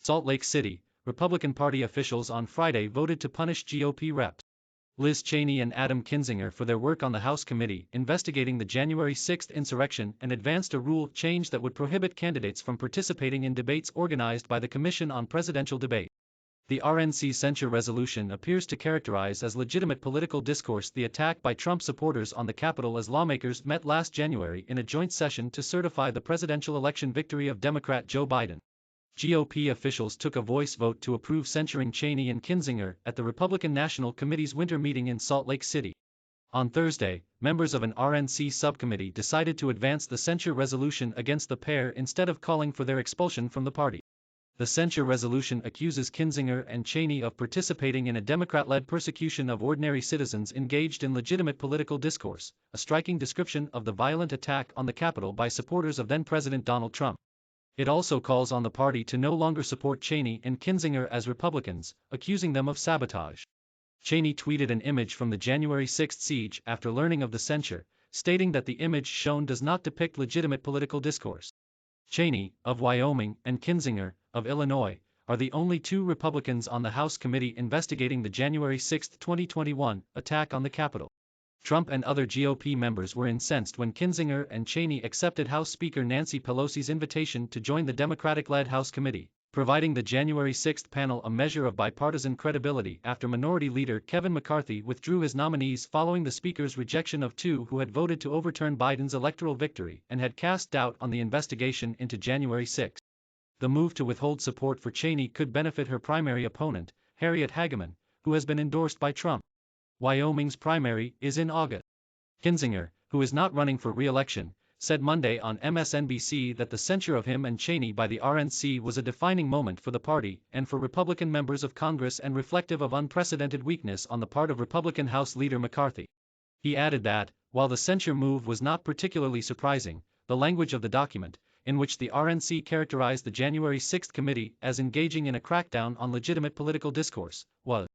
Salt Lake City, Republican Party officials on Friday voted to punish GOP Reps Liz Cheney and Adam Kinzinger for their work on the House Committee investigating the January 6 insurrection and advanced a rule change that would prohibit candidates from participating in debates organized by the Commission on Presidential Debate. The RNC censure resolution appears to characterize as legitimate political discourse the attack by Trump supporters on the Capitol as lawmakers met last January in a joint session to certify the presidential election victory of Democrat Joe Biden. GOP officials took a voice vote to approve censuring Cheney and Kinzinger at the Republican National Committee's winter meeting in Salt Lake City. On Thursday, members of an RNC subcommittee decided to advance the censure resolution against the pair instead of calling for their expulsion from the party. The censure resolution accuses Kinzinger and Cheney of participating in a Democrat-led persecution of ordinary citizens engaged in legitimate political discourse, a striking description of the violent attack on the Capitol by supporters of then-President Donald Trump. It also calls on the party to no longer support Cheney and Kinzinger as Republicans, accusing them of sabotage. Cheney tweeted an image from the January 6 siege after learning of the censure, stating that the image shown does not depict legitimate political discourse. Cheney, of Wyoming, and Kinzinger, of Illinois, are the only two Republicans on the House committee investigating the January 6, 2021, attack on the Capitol. Trump and other GOP members were incensed when Kinzinger and Cheney accepted House Speaker Nancy Pelosi's invitation to join the Democratic-led House committee, providing the January 6 panel a measure of bipartisan credibility after Minority Leader Kevin McCarthy withdrew his nominees following the Speaker's rejection of two who had voted to overturn Biden's electoral victory and had cast doubt on the investigation into January 6. The move to withhold support for Cheney could benefit her primary opponent, Harriet Hageman, who has been endorsed by Trump. Wyoming's primary is in August. Kinzinger, who is not running for re-election, said Monday on MSNBC that the censure of him and Cheney by the RNC was a defining moment for the party and for Republican members of Congress and reflective of unprecedented weakness on the part of Republican House Leader McCarthy. He added that, while the censure move was not particularly surprising, the language of the document, in which the RNC characterized the January 6 committee as engaging in a crackdown on legitimate political discourse, was.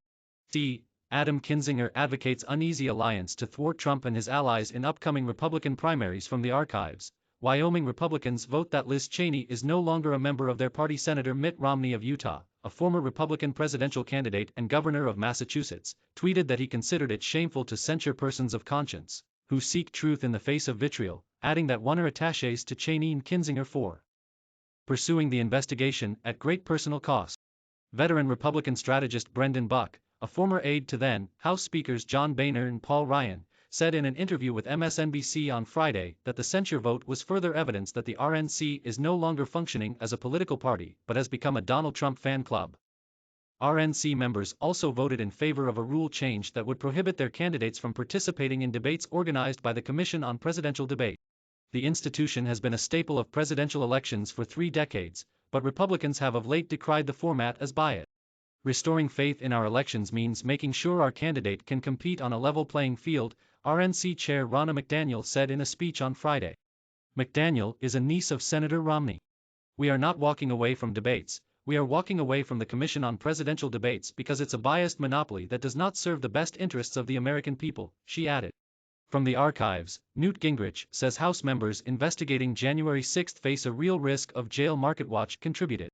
Adam Kinzinger advocates uneasy alliance to thwart Trump and his allies in upcoming Republican primaries from the archives. Wyoming Republicans vote that Liz Cheney is no longer a member of their party. Senator Mitt Romney of Utah, a former Republican presidential candidate and governor of Massachusetts, tweeted that he considered it shameful to censure persons of conscience, who seek truth in the face of vitriol, adding that one are attachés to Cheney and Kinzinger for pursuing the investigation at great personal cost. Veteran Republican strategist Brendan Buck, a former aide to then House Speakers John Boehner and Paul Ryan, said in an interview with MSNBC on Friday that the censure vote was further evidence that the RNC is no longer functioning as a political party but has become a Donald Trump fan club. RNC members also voted in favor of a rule change that would prohibit their candidates from participating in debates organized by the Commission on Presidential Debate. The institution has been a staple of presidential elections for 3 decades, but Republicans have of late decried the format as biased. Restoring faith in our elections means making sure our candidate can compete on a level playing field, RNC Chair Ronna McDaniel said in a speech on Friday. McDaniel is a niece of Senator Romney. We are not walking away from debates, we are walking away from the Commission on Presidential Debates because it's a biased monopoly that does not serve the best interests of the American people, she added. From the archives, Newt Gingrich says House members investigating January 6 face a real risk of jail. MarketWatch contributed.